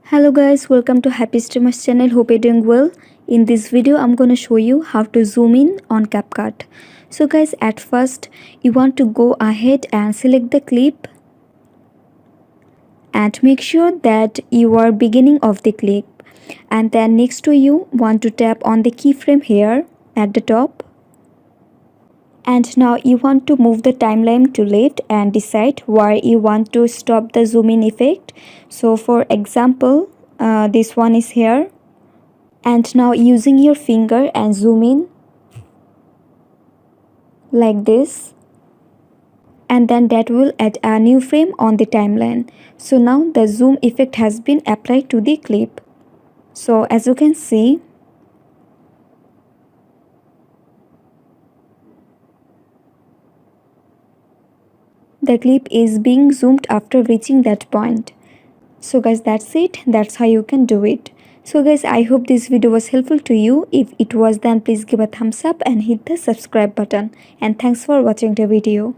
Hello guys, welcome to Happy Streamers channel. Hope you're doing well. In this video, I'm gonna show you how to zoom in on CapCut. So guys, at first you want to go ahead and select the clip and make sure that you are beginning of the clip. And then next to you want to tap on the keyframe here at the top. And now you want to move the timeline to left and decide where you want to stop the zoom in effect. So for example, this one is here. And now using your finger and zoom in like this. And then that will add a new frame on the timeline. So now the zoom effect has been applied to the clip. So as you can see, the clip is being zoomed after reaching that point. So guys, that's it. That's how you can do it. So guys, I hope this video was helpful to you. If it was, then please give a thumbs up and hit the subscribe button. And thanks for watching the video.